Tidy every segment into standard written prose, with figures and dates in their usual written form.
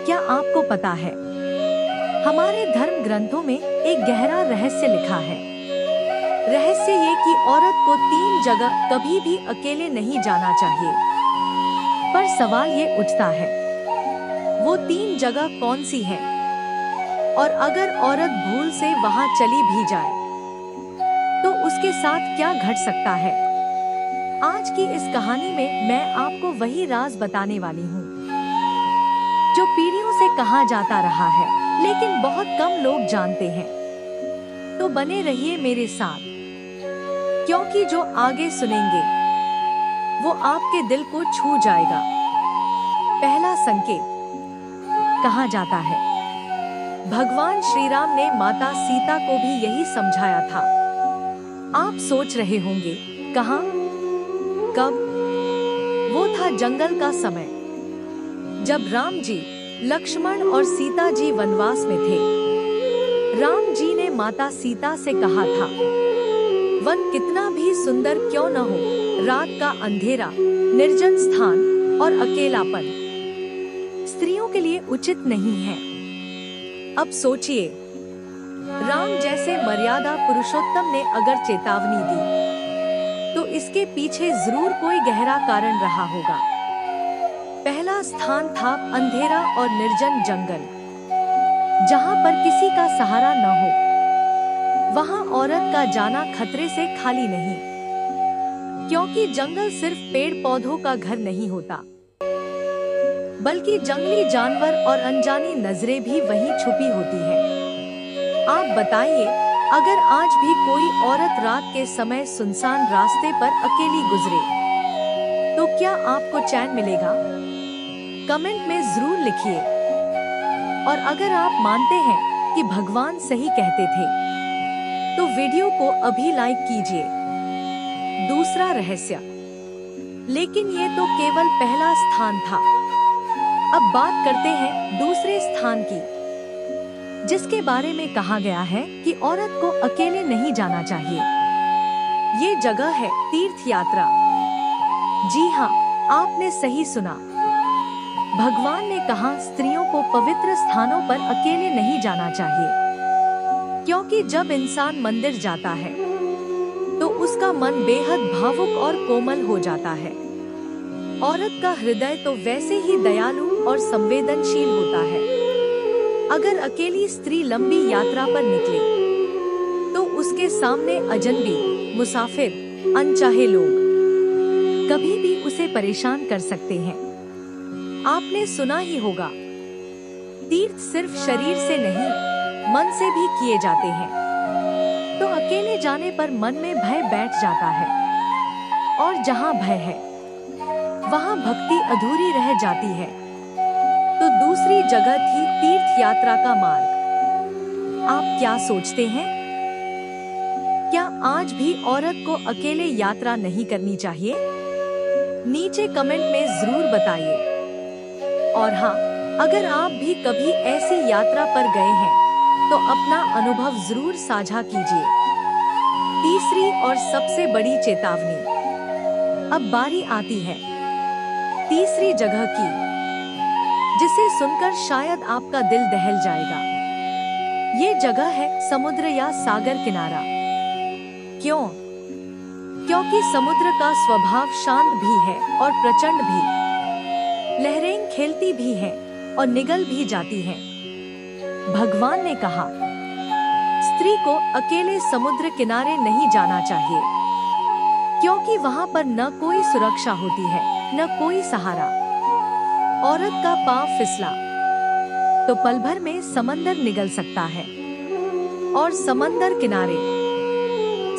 क्या आपको पता है, हमारे धर्म ग्रंथों में एक गहरा रहस्य लिखा है। रहस्य ये कि औरत को 3 जगह कभी भी अकेले नहीं जाना चाहिए। पर सवाल ये उठता है, वो 3 जगह कौन सी है? और अगर औरत भूल से वहां चली भी जाए तो उसके साथ क्या घट सकता है? आज की इस कहानी में मैं आपको वही राज बताने वाली हूँ जो पीढ़ियों से कहा जाता रहा है, लेकिन बहुत कम लोग जानते हैं। तो बने रहिए मेरे साथ, क्योंकि जो आगे सुनेंगे वो आपके दिल को छू जाएगा। पहला संकेत। कहा जाता है भगवान श्री राम ने माता सीता को भी यही समझाया था। आप सोच रहे होंगे, कहाँ, कब? वो था जंगल का समय, जब राम जी, लक्ष्मण और सीता जी वनवास में थे। राम जी ने माता सीता से कहा था, वन कितना भी सुंदर क्यों न हो, रात का अंधेरा, निर्जन स्थान और अकेलापन स्त्रियों के लिए उचित नहीं है। अब सोचिए, राम जैसे मर्यादा पुरुषोत्तम ने अगर चेतावनी दी तो इसके पीछे जरूर कोई गहरा कारण रहा होगा। पहला स्थान था अंधेरा और निर्जन जंगल, जहां पर किसी का सहारा न हो। वहां औरत का जाना खतरे से खाली नहीं, क्योंकि जंगल सिर्फ पेड़ पौधों का घर नहीं होता, बल्कि जंगली जानवर और अनजानी नजरें भी वहीं छुपी होती हैं। आप बताइए, अगर आज भी कोई औरत रात के समय सुनसान रास्ते पर अकेली गुजरे तो क्या आपको चैन मिलेगा? कमेंट में जरूर लिखिए। और अगर आप मानते हैं कि भगवान सही कहते थे तो वीडियो को अभी लाइक कीजिए। दूसरा रहस्य। लेकिन ये तो केवल पहला स्थान था। अब बात करते हैं दूसरे स्थान की, जिसके बारे में कहा गया है कि औरत को अकेले नहीं जाना चाहिए। ये जगह है तीर्थ यात्रा। जी हाँ, आपने सही सुना। भगवान ने कहा स्त्रियों को पवित्र स्थानों पर अकेले नहीं जाना चाहिए, क्योंकि जब इंसान मंदिर जाता है तो उसका मन बेहद भावुक और कोमल हो जाता है। औरत का हृदय तो वैसे ही दयालु और संवेदनशील होता है। अगर अकेली स्त्री लंबी यात्रा पर निकले तो उसके सामने अजनबी, मुसाफिर, अनचाहे लोग कभी भी उसे परेशान कर सकते हैं। आपने सुना ही होगा, तीर्थ सिर्फ शरीर से नहीं, मन से भी किए जाते हैं। तो अकेले जाने पर मन में भय बैठ जाता है, और जहाँ भय है वहाँ भक्ति अधूरी रह जाती है। तो दूसरी जगह थी तीर्थ यात्रा का मार्ग। आप क्या सोचते हैं? क्या आज भी औरत को अकेले यात्रा नहीं करनी चाहिए? नीचे कमेंट में जरूर बताइए। और हाँ, अगर आप भी कभी ऐसी यात्रा पर गए हैं तो अपना अनुभव जरूर साझा कीजिए। तीसरी और सबसे बड़ी चेतावनी। अब बारी आती है तीसरी जगह की, जिसे सुनकर शायद आपका दिल दहल जाएगा। ये जगह है समुद्र या सागर किनारा। क्यों? क्योंकि समुद्र का स्वभाव शांत भी है और प्रचंड भी। लहरें खेलती भी हैं और निगल भी जाती हैं। भगवान ने कहा, स्त्री को अकेले समुद्र किनारे नहीं जाना चाहिए, क्योंकि वहां पर न कोई सुरक्षा होती है, न कोई सहारा। औरत का पांव फिसला तो पल भर में समंदर निगल सकता है। और समंदर किनारे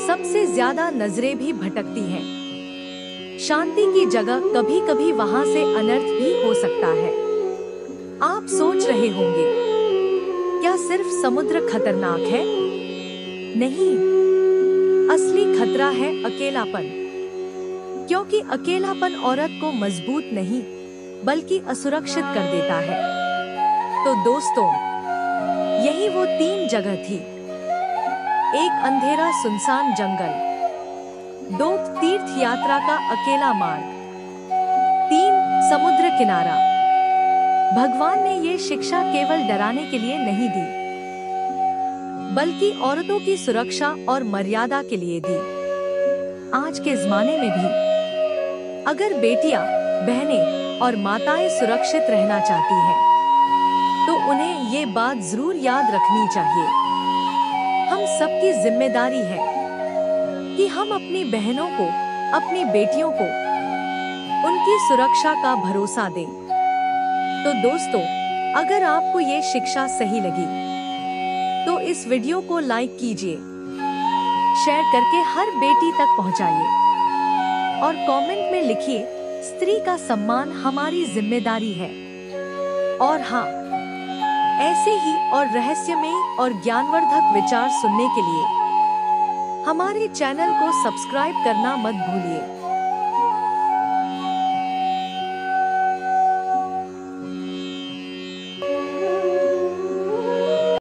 सबसे ज्यादा नजरें भी भटकती हैं। शांति की जगह कभी कभी वहां से अनर्थ भी हो सकता है। आप सोच रहे होंगे, क्या सिर्फ समुद्र खतरनाक है? नहीं, असली खतरा है अकेलापन। क्योंकि अकेलापन औरत को मजबूत नहीं बल्कि असुरक्षित कर देता है। तो दोस्तों, यही वो 3 जगह थी। 1 अंधेरा सुनसान जंगल, 2 तीर्थ यात्रा का अकेला मार्ग, 3 समुद्र किनारा। भगवान ने ये शिक्षा केवल डराने के लिए नहीं दी, बल्कि औरतों की सुरक्षा और मर्यादा के लिए दी। आज के जमाने में भी अगर बेटियां, बहनें और माताएं सुरक्षित रहना चाहती हैं, तो उन्हें ये बात जरूर याद रखनी चाहिए। हम सबकी जिम्मेदारी है कि हम अपनी बहनों को, अपनी बेटियों को उनकी सुरक्षा का भरोसा दें। तो दोस्तों, अगर आपको ये शिक्षा सही लगी तो इस वीडियो को लाइक कीजिए, शेयर करके हर बेटी तक पहुंचाइए और कमेंट में लिखिए, स्त्री का सम्मान हमारी जिम्मेदारी है। और हाँ, ऐसे ही और रहस्यमय और ज्ञानवर्धक विचार सुनने के लिए हमारे चैनल को सब्सक्राइब करना मत भूलिए।